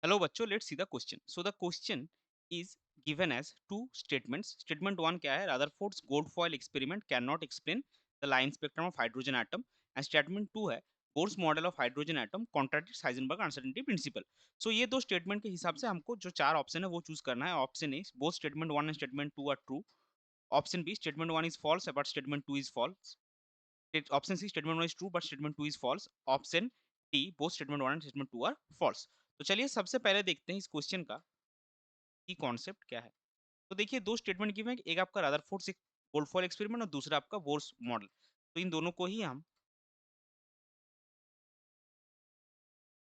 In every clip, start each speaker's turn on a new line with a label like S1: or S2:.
S1: Hello बच्चों, let's see the question. So the question is given as two statements. Statement one क्या है? Rutherford's gold foil experiment cannot explain the line spectrum of hydrogen atom. And statement two है Bohr's model of hydrogen atom contradicts Heisenberg uncertainty principle. So ये दो statement के हिसाब से हमको जो चार ऑप्शन है वो चूज करना है. Option A both statement one and statement two are true. Option B statement one is false but statement two is false. Option C statement one is true but statement two is false. Option D both statement one and statement two are false. तो चलिए सबसे पहले देखते हैं इस question का की concept क्या है. तो देखिए दो स्टेटमेंट गिवन है, एक आपका रदरफोर्ड से गोल्डफॉयल एक्सपेरिमेंट और दूसरा आपका बोर्स मॉडल. तो इन दोनों को ही हम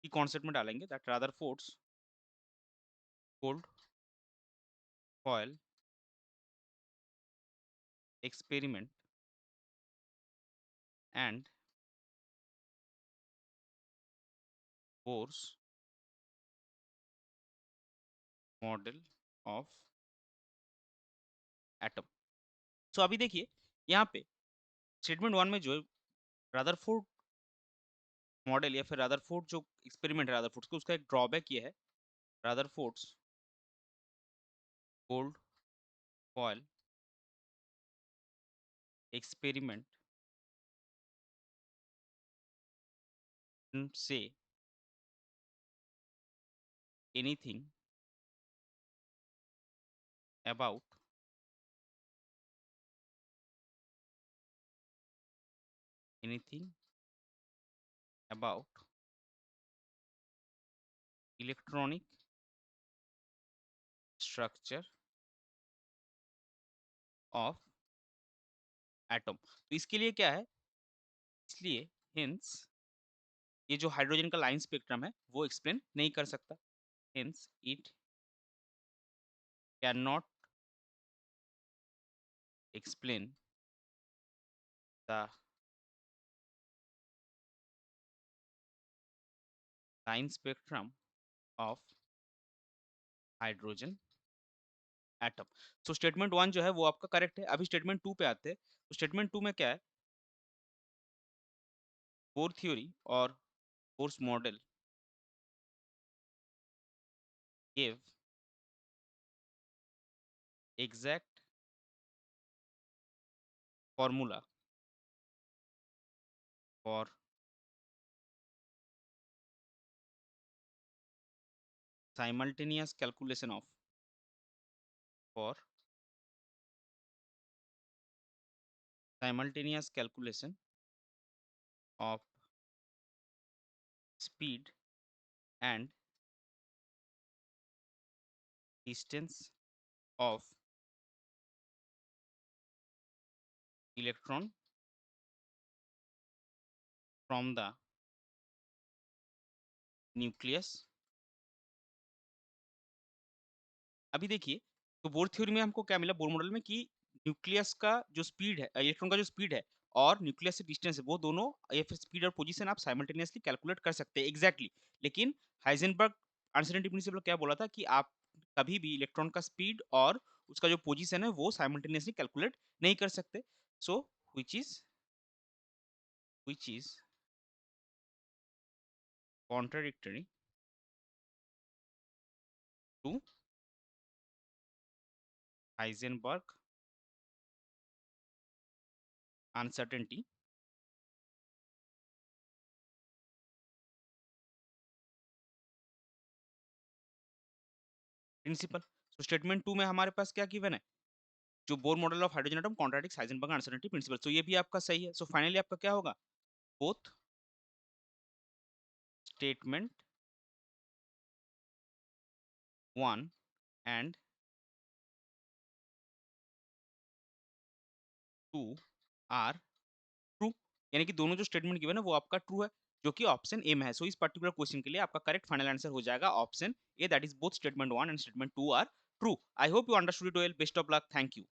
S1: की कॉन्सेप्ट में डालेंगे that Rutherford's gold foil experiment and Bohr's model of atom. So अभी देखिए यहाँ पे स्टेटमेंट वन में जो रदरफोर्ड मॉडल या फिर रदरफोर्ड जो एक्सपेरिमेंट है रदरफोर्ड का, उसका एक ड्रॉबैक ये है Rutherford's gold foil experiment say anything about anything about electronic structure of atom. तो इसके लिए क्या है, इसलिए hence ये जो हाइड्रोजन का लाइन स्पेक्ट्रम है वो एक्सप्लेन नहीं कर सकता. hence it cannot explain the line spectrum of hydrogen atom. So statement one जो है वो आपका करेक्ट है. अभी स्टेटमेंट टू पे आते हैं. तो स्टेटमेंट टू में क्या है, बोर थ्योरी और Bohr's model give exact formula for simultaneous calculation of for simultaneous calculation of speed and distance of electron from the nucleus. अभी देखिए तो बोर थ्योरी में हमको क्या मिला, बोर मॉडल में कि न्यूक्लियस का जो स्पीड है, इलेक्ट्रॉन का जो स्पीड है और न्यूक्लियस से डिस्टेंस है, वो दोनों या फिर स्पीड और पोजीशन आप साइमल्टेनियसली कैलकुलेट कर सकते हैं एग्जैक्टली. लेकिन हाइजेनबर्ग अनसर्टेनिटी प्रिंसिपल क्या बोला था कि आप कभी भी इलेक्ट्रॉन का स्पीड और उसका जो पोजीशन है वो साइमल्टेनियसली कैलकुलेट नहीं कर सकते. So which is contradictory to Heisenberg uncertainty principle. तो स्टेटमेंट टू में हमारे पास क्या गिवन है, जो Bohr model of hydrogen atom contradicts Heisenberg uncertainty principle. तो ये भी आपका सही है. सो फाइनली आपका क्या होगा, both statement one and two are true. यानी कि दोनों जो स्टेटमेंट गिवन है वो आपका ट्रू है, जो कि ऑप्शन ए में है. सो इस पर्टिकुलर क्वेश्चन के लिए आपका करेक्ट फाइनल आंसर हो जाएगा option A, that is both statement one and statement two are true. I hope you understood it well. Best of luck. Thank you.